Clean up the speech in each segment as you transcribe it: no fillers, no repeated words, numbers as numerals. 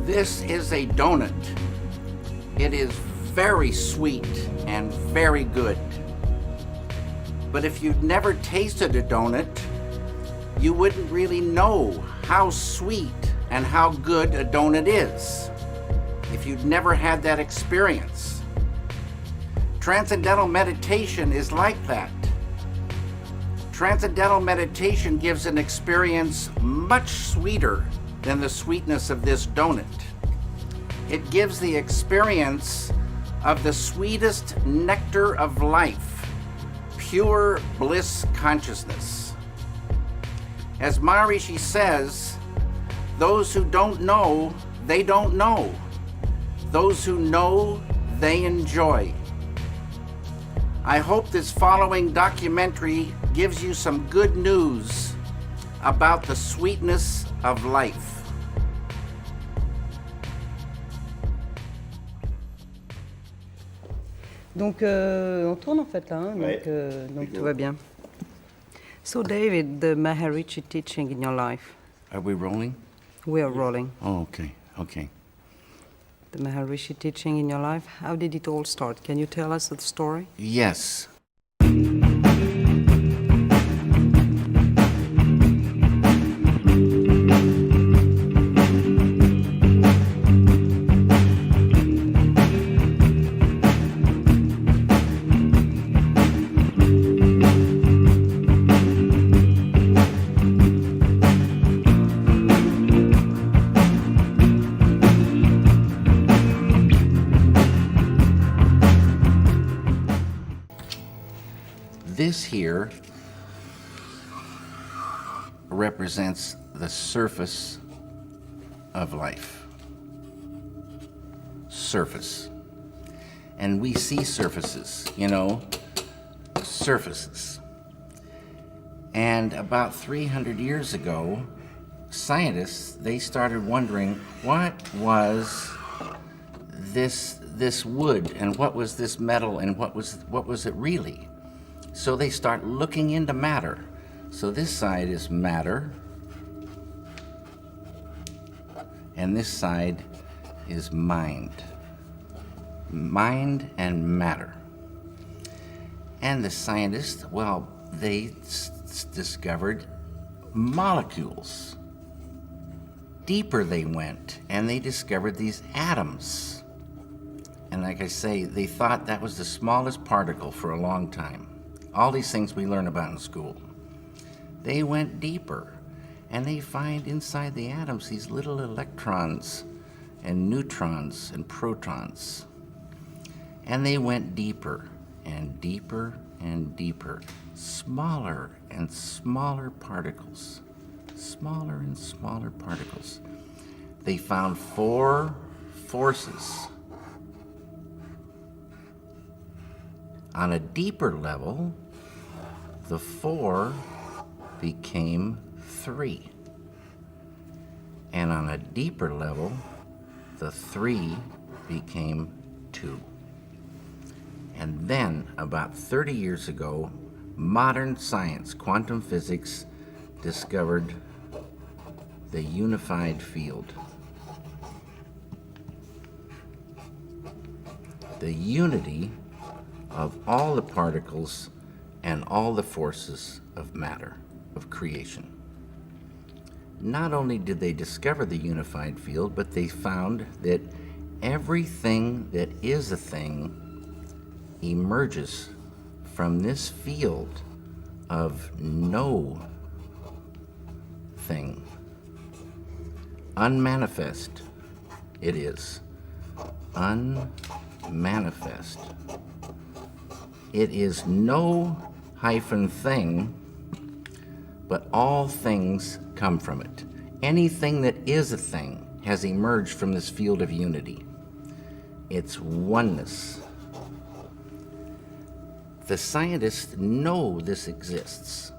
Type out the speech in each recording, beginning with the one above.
This is a donut. It is very sweet and very good. But if you'd never tasted a donut, you wouldn't really know how sweet and how good a donut is if you'd never had that experience. Transcendental meditation is like that. Transcendental meditation gives an experience much sweeter than the sweetness of this donut. It gives the experience of the sweetest nectar of life, pure bliss consciousness. As Maharishi says, those who don't know, they don't know. Those who know, they enjoy. I hope this following documentary gives you some good news about the sweetness of life. Donc, on tourne en fait là, hein, donc tout va bien. So, David, the Maharishi teaching in your life. Are we rolling? We are rolling. Oh, okay. The Maharishi teaching in your life, how did it all start? Can you tell us the story? Yes. This here represents the surface of life. Surface. And we see surfaces, surfaces. And about 300 years ago, scientists, they started wondering what was this wood and what was this metal and what was it really? So they start looking into matter. So this side is matter, and this side is mind. Mind and matter. And the scientists, they discovered molecules. Deeper they went, and they discovered these atoms. And like I say, they thought that was the smallest particle for a long time. All these things we learn about in school. They went deeper, and they find inside the atoms these little electrons and neutrons and protons. And they went deeper and deeper and deeper, smaller and smaller particles, smaller and smaller particles. They found 4 forces. On a deeper level, the 4 became 3. And on a deeper level, the 3 became 2. And then, about 30 years ago, modern science, quantum physics, discovered the unified field. The unity of all the particles and all the forces of matter, of creation. Not only did they discover the unified field, but they found that everything that is a thing emerges from this field of no thing. Unmanifest it is. Unmanifest. It is no hyphen thing, but all things come from it. Anything that is a thing has emerged from this field of unity. It's oneness. The scientists know this exists,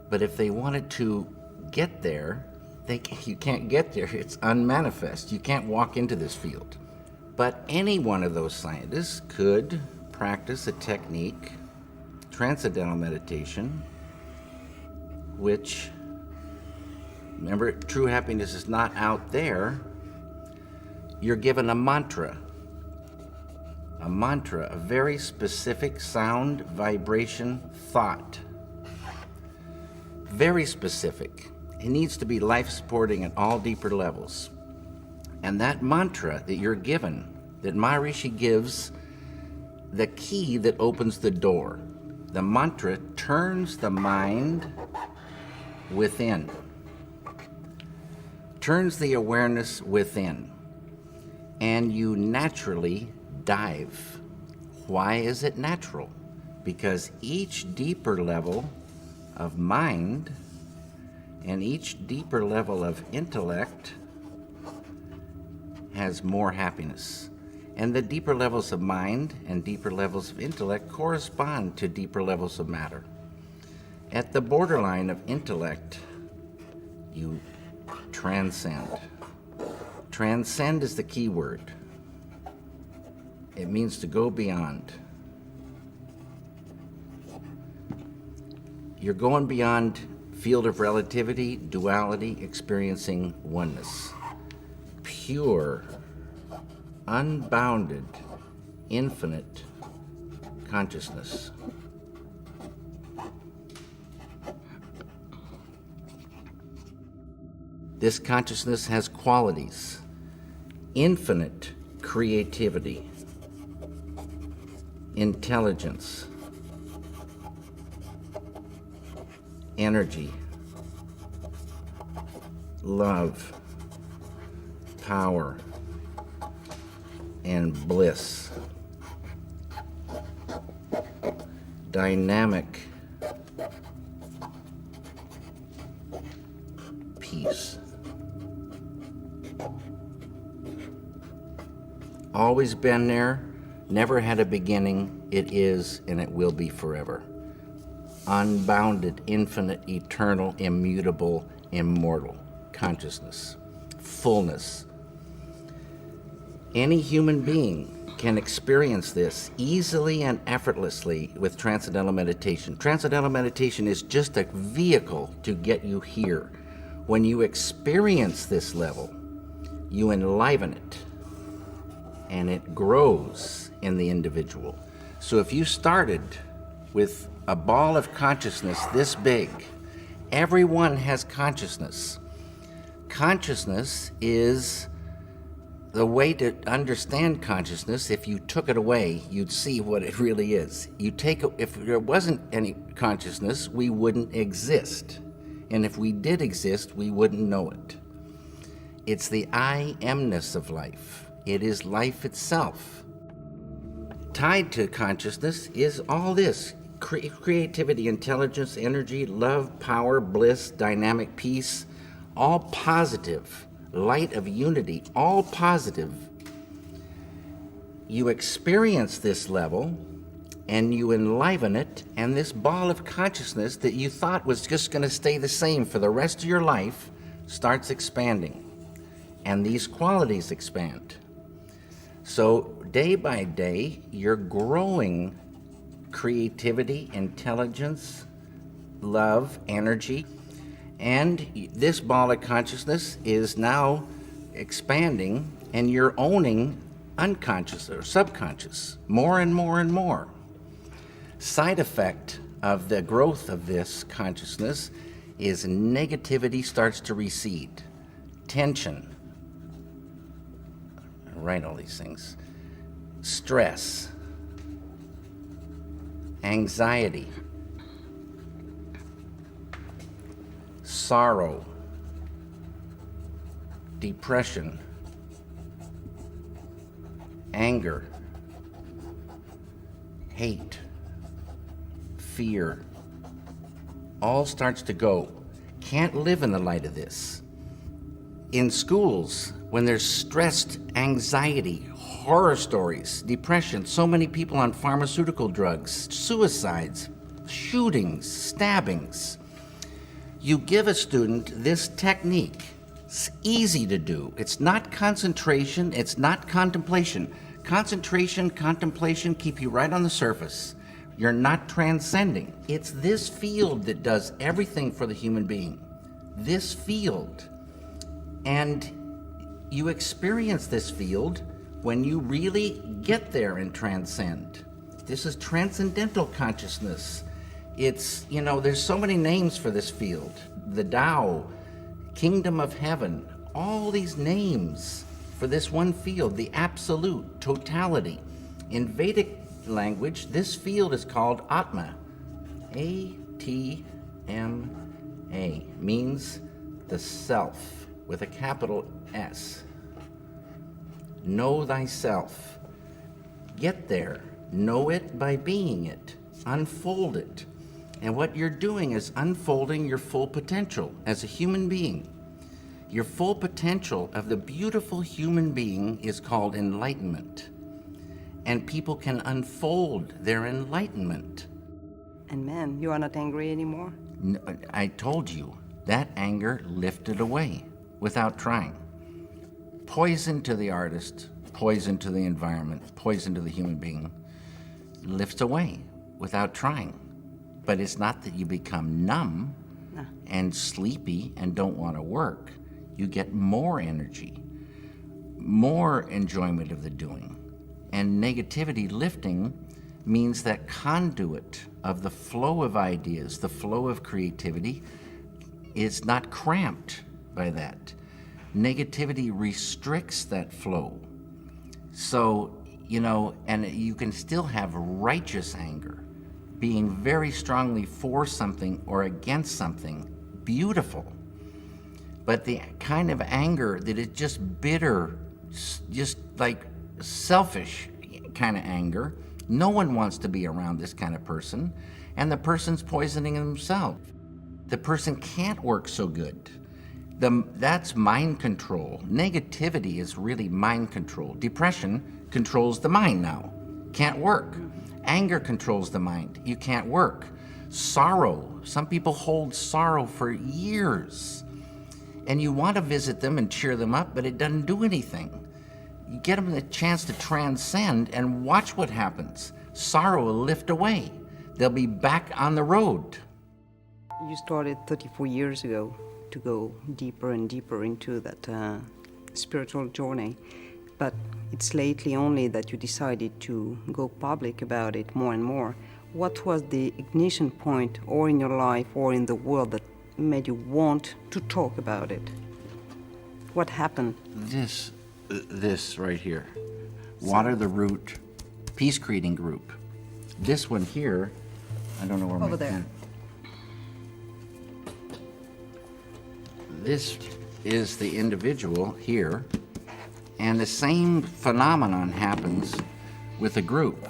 but if they wanted to get there, you can't get there. It's unmanifest. You can't walk into this field. But any one of those scientists could practice a technique, transcendental meditation, which, remember, true happiness is not out there, you're given a mantra, a very specific sound, vibration, thought. Very specific. It needs to be life-supporting at all deeper levels. And that mantra that you're given, that Maharishi gives, the key that opens the door. The mantra turns the mind within, turns the awareness within, and you naturally dive. Why is it natural? Because each deeper level of mind and each deeper level of intellect has more happiness. And the deeper levels of mind and deeper levels of intellect correspond to deeper levels of matter. At the borderline of intellect, you transcend. Transcend is the key word. It means to go beyond. You're going beyond field of relativity, duality, experiencing oneness. Pure, unbounded, infinite consciousness. This consciousness has qualities: infinite creativity, intelligence, energy, love, power, and bliss. Dynamic peace. Always been there, never had a beginning, it is and it will be forever. Unbounded, infinite, eternal, immutable, immortal consciousness, fullness. Any human being can experience this easily and effortlessly with Transcendental Meditation. Transcendental Meditation is just a vehicle to get you here. When you experience this level, you enliven it, and it grows in the individual. So if you started with a ball of consciousness this big, everyone has consciousness. Consciousness is the way to understand consciousness. If you took it away, you'd see what it really is. If there wasn't any consciousness, we wouldn't exist. And if we did exist, we wouldn't know it. It's the I amness of life. It is life itself. Tied to consciousness is all this: creativity, intelligence, energy, love, power, bliss, dynamic peace, all positive, light of unity, all positive. You experience this level and you enliven it, and this ball of consciousness that you thought was just going to stay the same for the rest of your life starts expanding, and these qualities expand. So day by day, you're growing creativity, intelligence, love, energy, and this ball of consciousness is now expanding, and you're owning unconscious or subconscious more and more and more. Side effect of the growth of this consciousness is negativity starts to recede, tension, write all these things, stress, anxiety, sorrow, depression, anger, hate, fear, all starts to go. Can't live in the light of this. In schools, when there's stressed anxiety, horror stories, depression, so many people on pharmaceutical drugs, suicides, shootings, stabbings, you give a student this technique. It's easy to do. It's not concentration, it's not contemplation. Concentration, contemplation keep you right on the surface. You're not transcending. It's this field that does everything for the human being. This field. And You experience this field when you really get there and transcend. This is transcendental consciousness. It's, there's so many names for this field. The Tao, Kingdom of Heaven, all these names for this one field, the absolute, totality. In Vedic language, this field is called Atma. A-T-M-A, means the self, with a capital S. Know thyself. Get there. Know it by being it. Unfold it. And what you're doing is unfolding your full potential as a human being. Your full potential of the beautiful human being is called enlightenment. And people can unfold their enlightenment. And man, you are not angry anymore? No, I told you, that anger lifted away without trying. Poison to the artist, poison to the environment, poison to the human being, lifts away without trying. But it's not that you become numb and sleepy and don't want to work. You get more energy, more enjoyment of the doing. And negativity lifting means that conduit of the flow of ideas, the flow of creativity, is not cramped by that. Negativity restricts that flow. So, and you can still have righteous anger, being very strongly for something or against something, beautiful. But the kind of anger that is just bitter, just like selfish kind of anger, no one wants to be around this kind of person, and the person's poisoning himself. The person can't work so good. That's mind control. Negativity is really mind control. Depression controls the mind now. Can't work. Anger controls the mind. You can't work. Sorrow. Some people hold sorrow for years. And you want to visit them and cheer them up, but it doesn't do anything. You get them the chance to transcend and watch what happens. Sorrow will lift away. They'll be back on the road. You started 34 years ago to go deeper and deeper into that spiritual journey. But it's lately only that you decided to go public about it more and more. What was the ignition point, or in your life or in the world, that made you want to talk about it? What happened? This right here. Water the Root Peace Creating Group. This one here, I don't know where Over my there. pen. This is the individual here, and the same phenomenon happens with a group.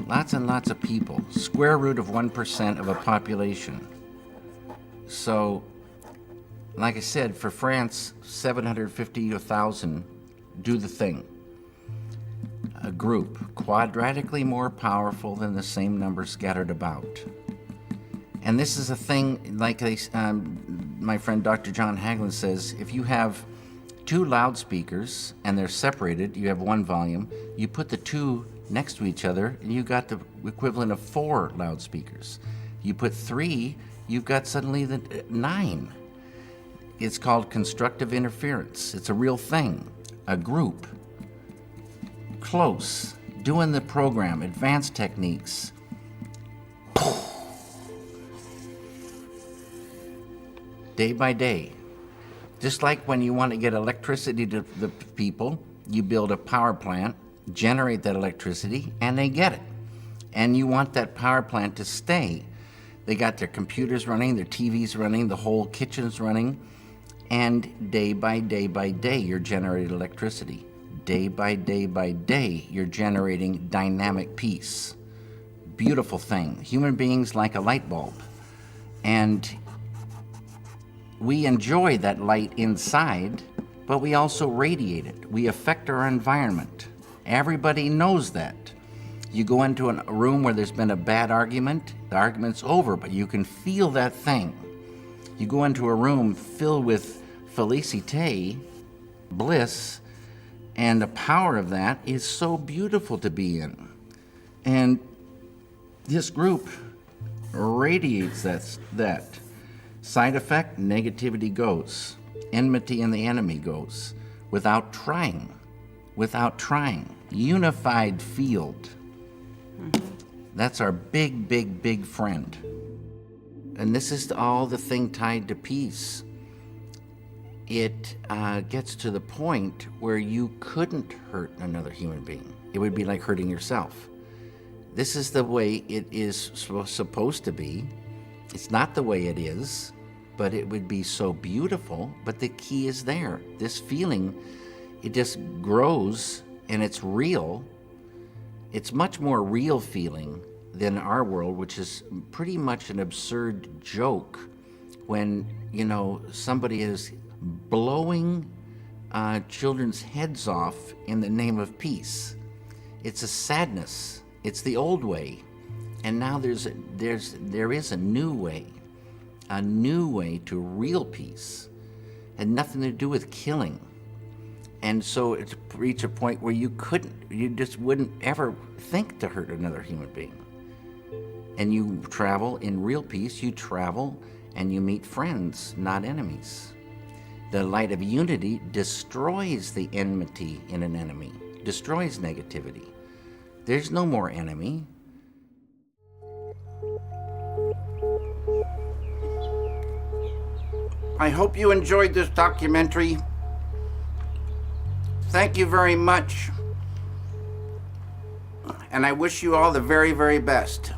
Lots and lots of people, square root of 1% of a population. So, like I said, for France, 750 to 1,000 do the thing. A group, quadratically more powerful than the same number scattered about. And this is a thing, like my friend Dr. John Hagelin says, if you have two loudspeakers and they're separated, you have one volume, you put the two next to each other and you got the equivalent of 4 loudspeakers. You put 3, you've got suddenly the 9. It's called constructive interference. It's a real thing. A group, close, doing the program, advanced techniques. Day by day. Just like when you want to get electricity to the people, you build a power plant, generate that electricity, and they get it. And you want that power plant to stay. They got their computers running, their TVs running, the whole kitchen's running, and day by day by day, you're generating electricity. Day by day by day, you're generating dynamic peace. Beautiful thing. Human beings like a light bulb. And we enjoy that light inside, but we also radiate it. We affect our environment. Everybody knows that. You go into a room where there's been a bad argument, the argument's over, but you can feel that thing. You go into a room filled with felicite, bliss, and the power of that is so beautiful to be in. And this group radiates that. Side effect, negativity goes. enmity and the enemy goes without trying. Unified field. That's our big, big, big friend. And this is all the thing tied to peace. It gets to the point where you couldn't hurt another human being. It would be like hurting yourself. This is the way it is supposed to be. It's not the way it is, but it would be so beautiful. But the key is there. This feeling, it just grows and it's real. It's much more real feeling than our world, which is pretty much an absurd joke when, somebody is blowing children's heads off in the name of peace. It's a sadness. It's the old way. And now there is a new way to real peace. Had nothing to do with killing. And so it's reached a point where you just wouldn't ever think to hurt another human being. And you travel in real peace, you travel and you meet friends, not enemies. The light of unity destroys the enmity in an enemy, destroys negativity. There's no more enemy. I hope you enjoyed this documentary. Thank you very much. And I wish you all the very, very best.